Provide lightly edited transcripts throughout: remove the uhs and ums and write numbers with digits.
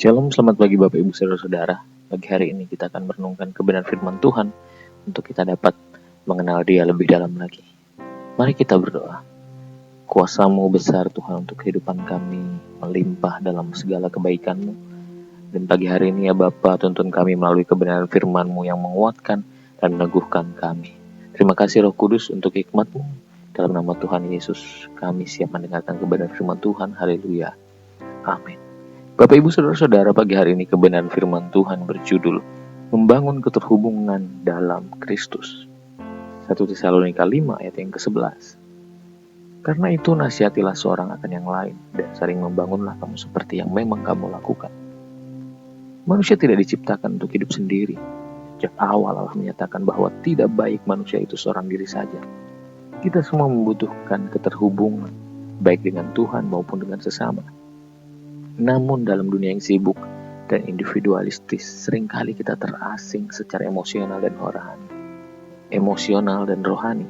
Shalom, selamat pagi Bapak Ibu Saudara-saudara. Pagi hari ini kita akan merenungkan kebenaran firman Tuhan untuk kita dapat mengenal Dia lebih dalam lagi. Mari kita berdoa. Kuasa-Mu besar Tuhan untuk kehidupan kami, melimpah dalam segala kebaikan-Mu. Dan pagi hari ini ya Bapa, tuntun kami melalui kebenaran firman-Mu yang menguatkan dan meneguhkan kami. Terima kasih Roh Kudus untuk hikmat-Mu. Dalam nama Tuhan Yesus, kami siap mendengarkan kebenaran firman Tuhan. Haleluya. Amin. Bapak Ibu Saudara-saudara, pagi hari ini kebenaran firman Tuhan berjudul Membangun Keterhubungan dalam Kristus. 1 Tesalonika 5 ayat yang ke-11. Karena itu nasihatilah seorang akan yang lain dan saling membangunlah kamu seperti yang memang kamu lakukan. Manusia tidak diciptakan untuk hidup sendiri. Sejak awal Allah menyatakan bahwa tidak baik manusia itu seorang diri saja. Kita semua membutuhkan keterhubungan, baik dengan Tuhan maupun dengan sesama. Namun dalam dunia yang sibuk dan individualistis, seringkali kita terasing secara emosional dan rohani.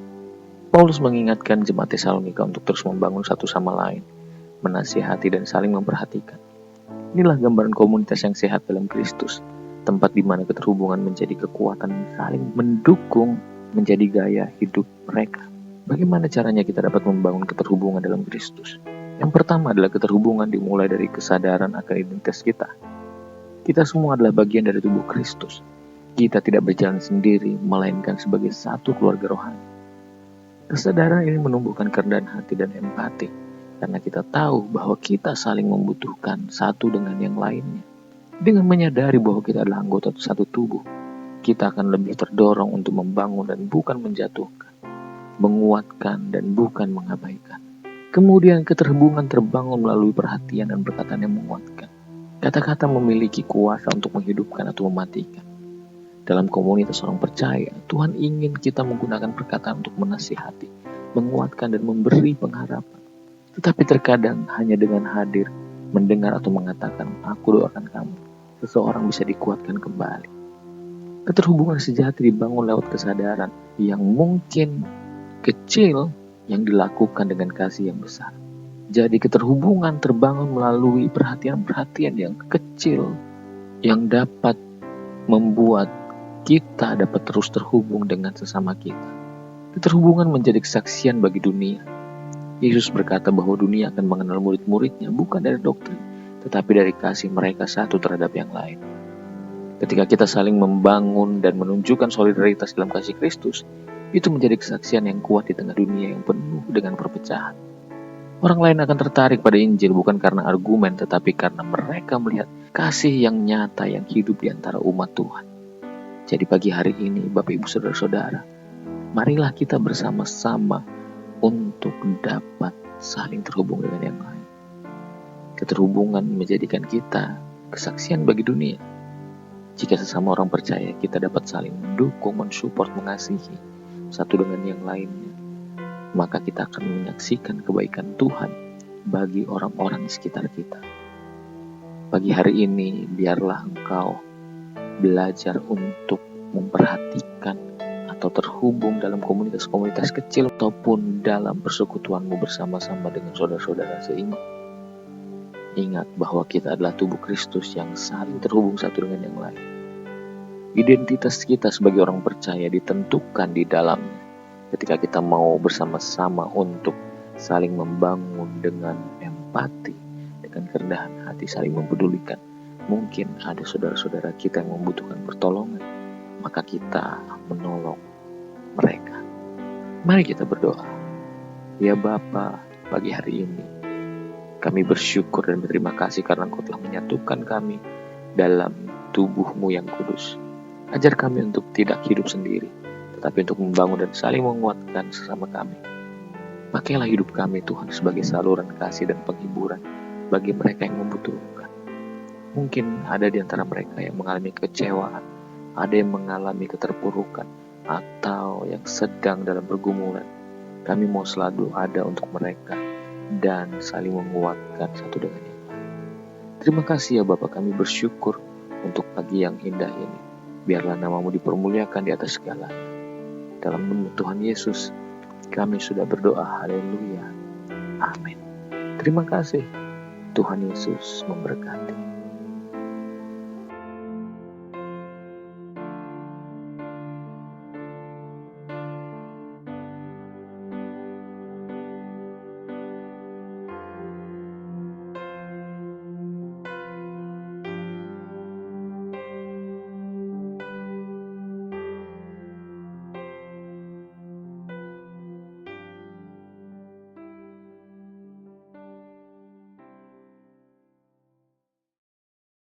Paulus mengingatkan jemaat Tesalonika untuk terus membangun satu sama lain, menasihati dan saling memperhatikan. Inilah gambaran komunitas yang sehat dalam Kristus, tempat di mana keterhubungan menjadi kekuatan saling mendukung menjadi gaya hidup mereka. Bagaimana caranya kita dapat membangun keterhubungan dalam Kristus? Yang pertama adalah keterhubungan dimulai dari kesadaran akan identitas kita. Kita semua adalah bagian dari tubuh Kristus. Kita tidak berjalan sendiri, melainkan sebagai satu keluarga rohani. Kesadaran ini menumbuhkan kerendahan hati dan empati, karena kita tahu bahwa kita saling membutuhkan satu dengan yang lainnya. Dengan menyadari bahwa kita adalah anggota satu tubuh, kita akan lebih terdorong untuk membangun dan bukan menjatuhkan, menguatkan dan bukan mengabaikan. Kemudian keterhubungan terbangun melalui perhatian dan perkataan yang menguatkan. Kata-kata memiliki kuasa untuk menghidupkan atau mematikan. Dalam komunitas orang percaya, Tuhan ingin kita menggunakan perkataan untuk menasihati, menguatkan dan memberi pengharapan. Tetapi terkadang hanya dengan hadir, mendengar atau mengatakan, "Aku doakan kamu," seseorang bisa dikuatkan kembali. Keterhubungan sejati dibangun lewat kesadaran yang mungkin kecil, yang dilakukan dengan kasih yang besar. Jadi keterhubungan terbangun melalui perhatian-perhatian yang kecil yang dapat membuat kita dapat terus terhubung dengan sesama kita. Keterhubungan menjadi kesaksian bagi dunia. Yesus berkata bahwa dunia akan mengenal murid-muridnya bukan dari doktrin, tetapi dari kasih mereka satu terhadap yang lain. Ketika kita saling membangun dan menunjukkan solidaritas dalam kasih Kristus, itu menjadi kesaksian yang kuat di tengah dunia yang penuh dengan perpecahan. Orang lain akan tertarik pada Injil bukan karena argumen, tetapi karena mereka melihat kasih yang nyata yang hidup di antara umat Tuhan. Jadi pagi hari ini, Bapak Ibu Saudara-saudara, marilah kita bersama-sama untuk dapat saling terhubung dengan yang lain. Keterhubungan menjadikan kita kesaksian bagi dunia. Jika sesama orang percaya, kita dapat saling mendukung, mensupport, mengasihi satu dengan yang lainnya, maka kita akan menyaksikan kebaikan Tuhan bagi orang-orang di sekitar kita. Pagi hari ini, biarlah engkau belajar untuk memperhatikan atau terhubung dalam komunitas-komunitas kecil ataupun dalam persekutuanmu bersama-sama dengan saudara-saudara seiman. Ingat bahwa kita adalah tubuh Kristus yang saling terhubung satu dengan yang lain. Identitas kita sebagai orang percaya ditentukan di dalamnya. Ketika kita mau bersama-sama untuk saling membangun dengan empati, dengan kerendahan hati, saling mempedulikan. Mungkin ada saudara-saudara kita yang membutuhkan pertolongan, maka kita menolong mereka. Mari kita berdoa. Ya Bapa, pagi hari ini kami bersyukur dan berterima kasih karena Engkau telah menyatukan kami dalam tubuh-Mu yang kudus. Ajar kami untuk tidak hidup sendiri, tetapi untuk membangun dan saling menguatkan sesama kami. Pakailah hidup kami Tuhan sebagai saluran kasih dan penghiburan bagi mereka yang membutuhkan. Mungkin ada di antara mereka yang mengalami kekecewaan, ada yang mengalami keterpurukan, atau yang sedang dalam pergumulan. Kami mau selalu ada untuk mereka dan saling menguatkan satu dengan yang lain. Terima kasih ya Bapak, kami bersyukur untuk pagi yang indah ini. Biarlah nama-Mu dipermuliakan di atas segalanya. Dalam nama Tuhan Yesus, kami sudah berdoa. Haleluya. Amin. Terima kasih. Tuhan Yesus memberkati.